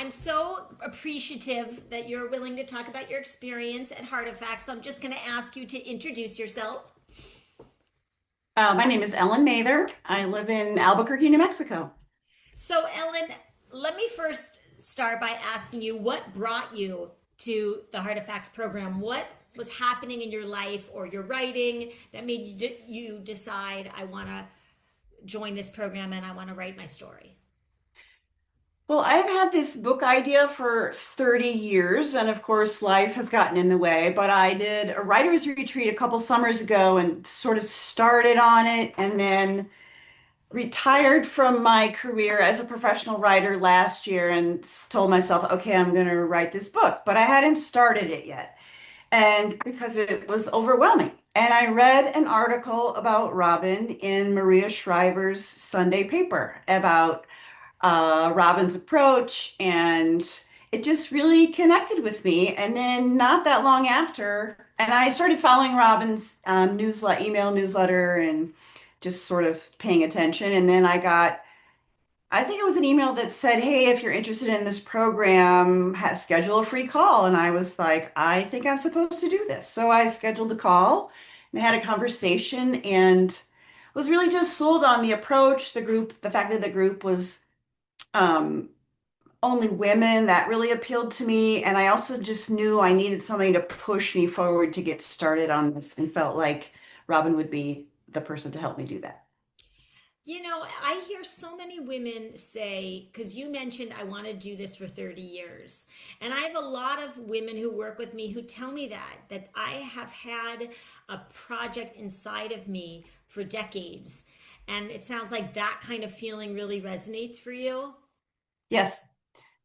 I'm so appreciative that you're willing to talk about your experience at Heartifacts. So I'm just going to ask you to introduce yourself. My name is Ellen Mather. I live in Albuquerque, New Mexico. So, Ellen, let me first start by asking you what brought you to the Heartifacts program? What was happening in your life or your writing that made you decide, I want to join this program and I want to write my story? Well, I've had this book idea for 30 years, and of course, life has gotten in the way. But I did a writer's retreat a couple summers ago and sort of started on it, and then retired from my career as a professional writer last year and told myself, okay, I'm going to write this book. But I hadn't started it yet, and because it was overwhelming. And I read an article about Robin in Maria Shriver's Sunday paper about Robin's approach, and it just really connected with me. And then not that long after, and I started following Robin's email newsletter, and just sort of paying attention. And then I think it was an email that said, "Hey, if you're interested in this program, schedule a free call." And I was like, "I think I'm supposed to do this." So I scheduled the call and had a conversation, and was really just sold on the approach, the group, the fact that the group was um, only women. That really appealed to me. And I also just knew I needed something to push me forward to get started on this, and felt like Robin would be the person to help me do that. You know, I hear so many women say, because you mentioned I want to do this for 30 years. And I have a lot of women who work with me who tell me that I have had a project inside of me for decades. And it sounds like that kind of feeling really resonates for you. Yes,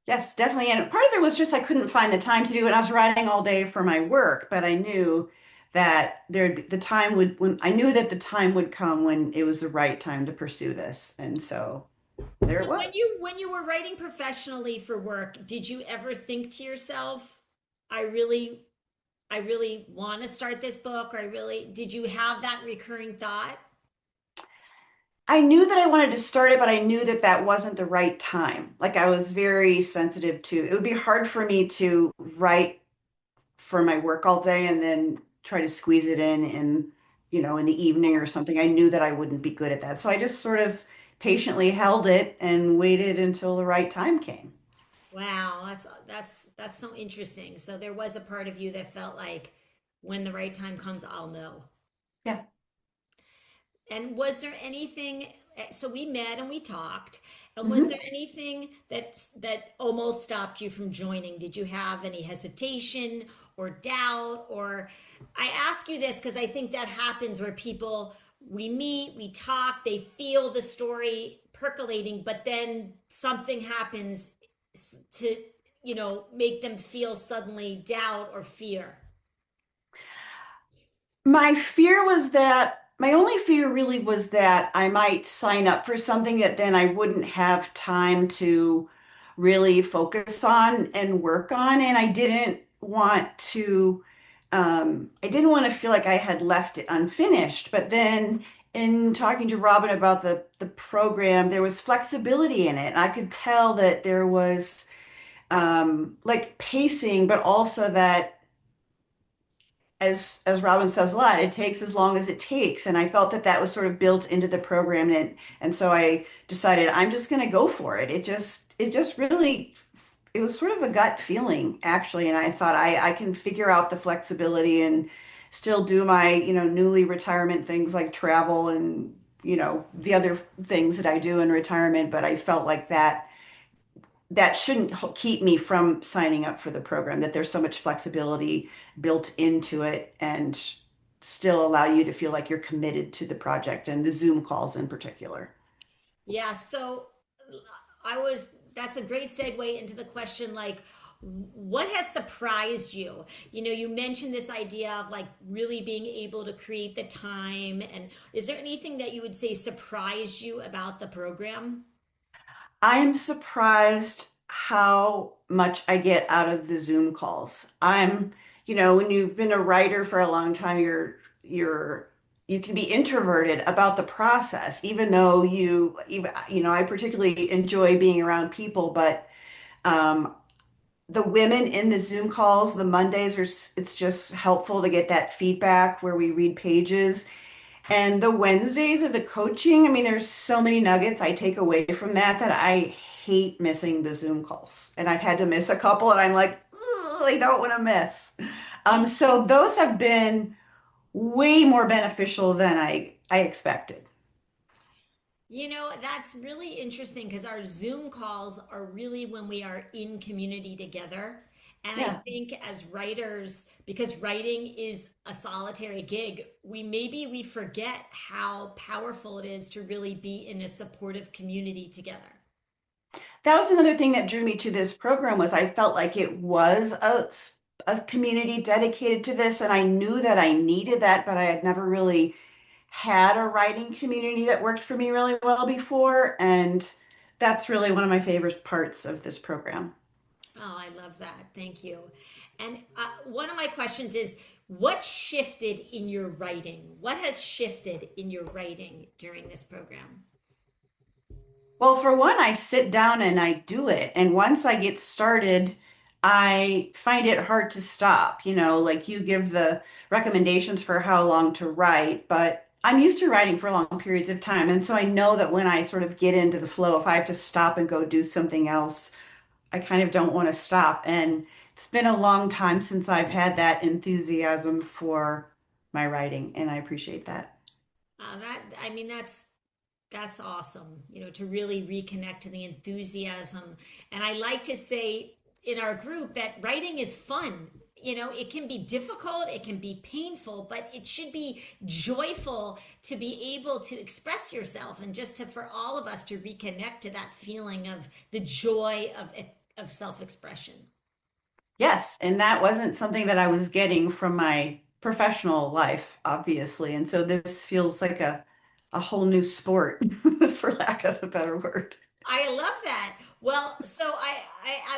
yes, definitely. And part of it was just I couldn't find the time to do it. I was writing all day for my work, but I knew that the time would, when I knew that the time would come when it was the right time to pursue this. And so there So it was. when you were writing professionally for work, did you ever think to yourself, I really I really want to start this book, or I really did you have that recurring thought? I knew that I wanted to start it, but I knew that that wasn't the right time. Like, I was very sensitive to, it would be hard for me to write for my work all day and then try to squeeze it in the evening or something. I knew that I wouldn't be good at that. So I just sort of patiently held it and waited until the right time came. Wow, that's so interesting. So there was a part of you that felt like when the right time comes, I'll know. Yeah. And was there anything, so we met and we talked, and was Mhm. there anything that almost stopped you from joining? Did you have any hesitation or doubt? Or I ask you this because I think that happens where people, we meet, we talk, they feel the story percolating, but then something happens to, make them feel suddenly doubt or fear. My only fear really was that I might sign up for something that then I wouldn't have time to really focus on and work on. And I didn't want to feel like I had left it unfinished. But then in talking to Robin about the program, there was flexibility in it. And I could tell that there was like pacing, but also that, as Robin says a lot, it takes as long as it takes. And I felt that that was sort of built into the program. And so I decided I'm just going to go for it. It just really, it was sort of a gut feeling, actually. And I thought I can figure out the flexibility and still do my, newly retirement things like travel and, the other things that I do in retirement. But I felt like that shouldn't keep me from signing up for the program, that there's so much flexibility built into it, and still allow you to feel like you're committed to the project, and the Zoom calls in particular. Yeah, so that's a great segue into the question, like, what has surprised you? You mentioned this idea of like really being able to create the time. And is there anything that you would say surprised you about the program? I'm surprised how much I get out of the Zoom calls. When you've been a writer for a long time, you can be introverted about the process, even though I particularly enjoy being around people, but Um, the women in the Zoom calls, the Mondays it's just helpful to get that feedback where we read pages. And the Wednesdays of the coaching, I mean, there's so many nuggets I take away from that I hate missing the Zoom calls. And I've had to miss a couple and I'm like, "Ugh, I don't want to miss." So those have been way more beneficial than I expected. You know, that's really interesting because our Zoom calls are really when we are in community together. And I Yeah. think as writers, because writing is a solitary gig, we forget how powerful it is to really be in a supportive community together. That was another thing that drew me to this program was I felt like it was a community dedicated to this, and I knew that I needed that, but I had never really had a writing community that worked for me really well before, and that's really one of my favorite parts of this program. Oh, I love that. Thank you. And one of my questions is, what shifted in your writing? What has shifted in your writing during this program? Well, for one, I sit down and I do it. And once I get started, I find it hard to stop. Like you give the recommendations for how long to write, but I'm used to writing for long periods of time. And so I know that when I sort of get into the flow, if I have to stop and go do something else, I kind of don't want to stop. And it's been a long time since I've had that enthusiasm for my writing, and I appreciate that. That I mean, that's awesome. You know, to really reconnect to the enthusiasm. And I like to say in our group that writing is fun. You know, it can be difficult, it can be painful, but it should be joyful to be able to express yourself and just to for all of us to reconnect to that feeling of the joy of self-expression. Yes, and that wasn't something that I was getting from my professional life, obviously. And so this feels like a whole new sport, for lack of a better word. I love that. Well, so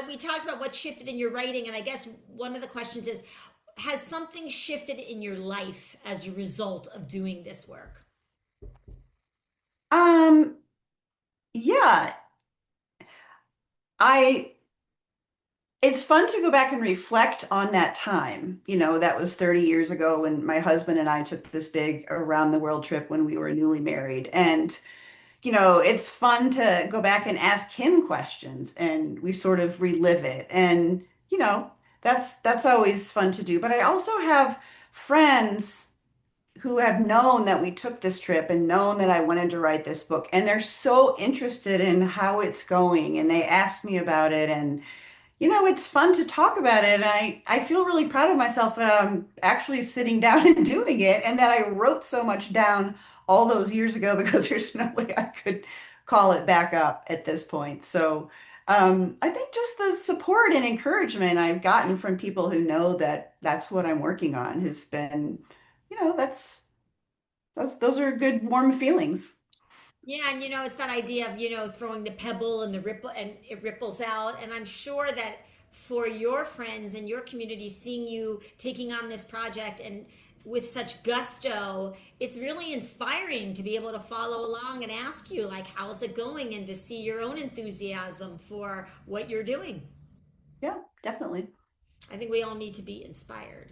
we talked about what shifted in your writing, and I guess one of the questions is, has something shifted in your life as a result of doing this work? Um, yeah, I it's fun to go back and reflect on that time. That was 30 years ago when my husband and I took this big around the world trip when we were newly married. And it's fun to go back and ask him questions and we sort of relive it. And, that's always fun to do. But I also have friends who have known that we took this trip and known that I wanted to write this book. And they're so interested in how it's going. And they ask me about it. And it's fun to talk about it. And I feel really proud of myself that I'm actually sitting down and doing it and that I wrote so much down all those years ago because there's no way I could call it back up at this point. So I think just the support and encouragement I've gotten from people who know that that's what I'm working on has been, those are good, warm feelings. Yeah, and you know, it's that idea of, you know, throwing the pebble and the ripple and it ripples out. And I'm sure that for your friends and your community, seeing you taking on this project and with such gusto, it's really inspiring to be able to follow along and ask you, like, how's it going? And to see your own enthusiasm for what you're doing. Yeah, definitely. I think we all need to be inspired.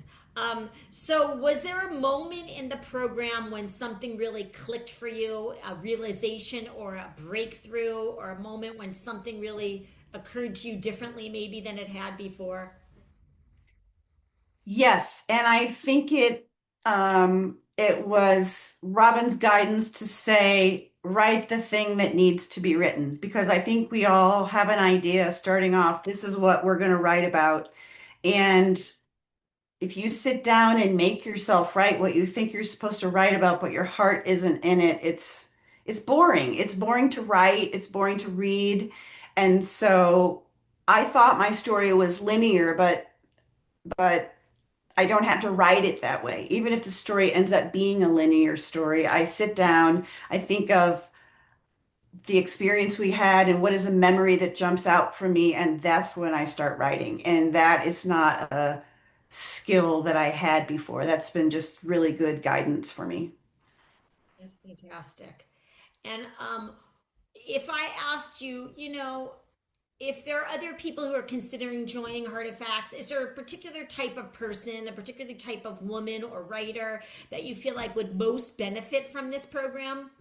So, was there a moment in the program when something really clicked for you, a realization or a breakthrough, or a moment when something really occurred to you differently, maybe than it had before? Yes, and I think it was Robin's guidance to say write the thing that needs to be written because I think we all have an idea starting off, this is what we're going to write about. And if you sit down and make yourself write what you think you're supposed to write about, but your heart isn't in it, it's boring. It's boring to write, it's boring to read. And so I thought my story was linear, but I don't have to write it that way. Even if the story ends up being a linear story, I sit down, I think of the experience we had and what is a memory that jumps out for me, and that's when I start writing. And that is not a skill that I had before. That's been just really good guidance for me. That's fantastic. And if I asked you, you know, if there are other people who are considering joining Heartifacts, is there a particular type of person, a particular type of woman or writer that you feel like would most benefit from this program?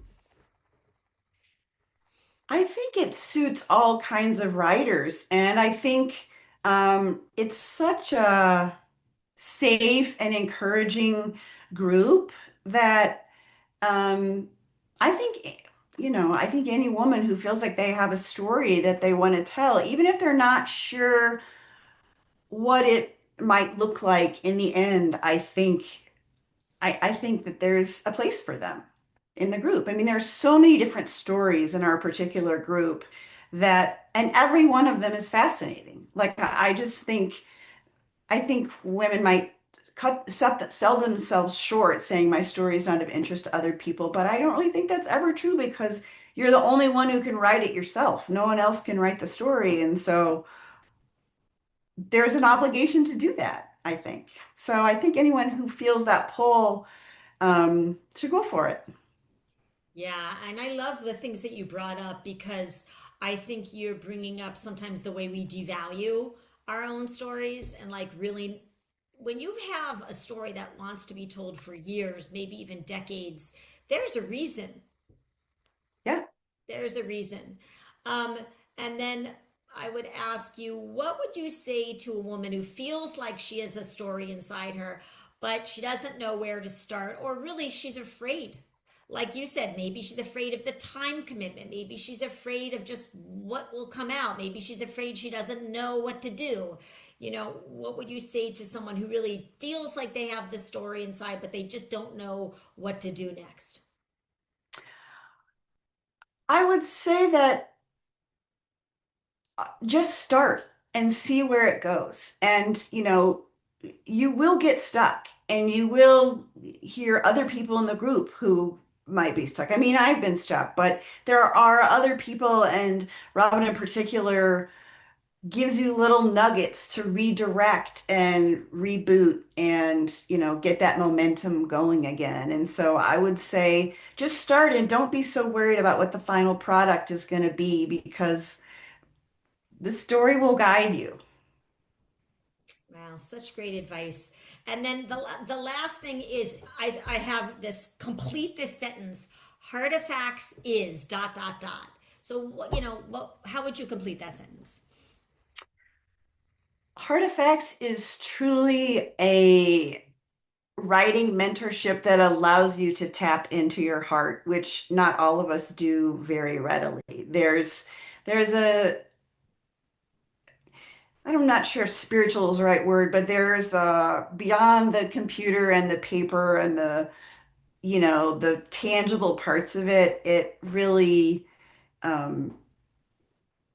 I think it suits all kinds of writers, and I think it's such a safe and encouraging group that um, I think, I think any woman who feels like they have a story that they want to tell, even if they're not sure what it might look like in the end, I think that there's a place for them in the group. I mean, there's so many different stories in our particular group and every one of them is fascinating. Like I just think I think women might sell themselves short saying my story is not of interest to other people, but I don't really think that's ever true because you're the only one who can write it yourself. No one else can write the story. And so there's an obligation to do that, I think. So I think anyone who feels that pull should go for it. Yeah, and I love the things that you brought up because I think you're bringing up sometimes the way we devalue our own stories and like really when you have a story that wants to be told for years, maybe even decades, there's a reason. Yeah. There's a reason. Um, and then I would ask you, what would you say to a woman who feels like she has a story inside her, but she doesn't know where to start, or really she's afraid? Like you said, maybe she's afraid of the time commitment. Maybe she's afraid of just what will come out. Maybe she's afraid she doesn't know what to do. What would you say to someone who really feels like they have the story inside, but they just don't know what to do next? I would say that just start and see where it goes. And, you will get stuck and you will hear other people in the group who might be stuck. I mean, I've been stuck, but there are other people, and Robin in particular gives you little nuggets to redirect and reboot and, get that momentum going again. And so I would say just start and don't be so worried about what the final product is going to be because the story will guide you. Wow, such great advice. And then the last thing is I have this complete this sentence. Heartifacts is dot dot dot. So how would you complete that sentence? Heartifacts is truly a writing mentorship that allows you to tap into your heart, which not all of us do very readily. There's a I'm not sure if spiritual is the right word, but there's beyond the computer and the paper and the tangible parts of it, it really um,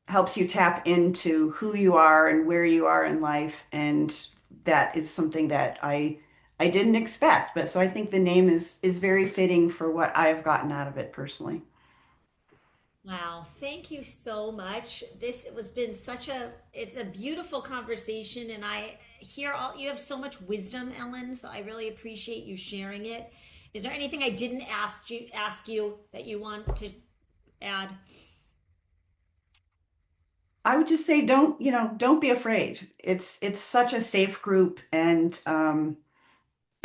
helps you tap into who you are and where you are in life. And that is something that I didn't expect. But so I think the name is very fitting for what I've gotten out of it personally. Wow, thank you so much. This it was been such a it's a beautiful conversation and I hear all you have so much wisdom, Ellen, so I really appreciate you sharing it. Is there anything I didn't ask you that you want to add? I would just say don't be afraid. It's such a safe group, and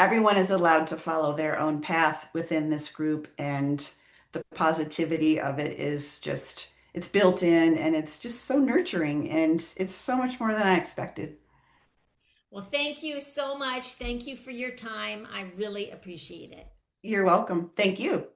everyone is allowed to follow their own path within this group, and the positivity of it is just it's built in, and it's just so nurturing, and it's so much more than I expected. Well, thank you so much. Thank you for your time. I really appreciate it. You're welcome. Thank you.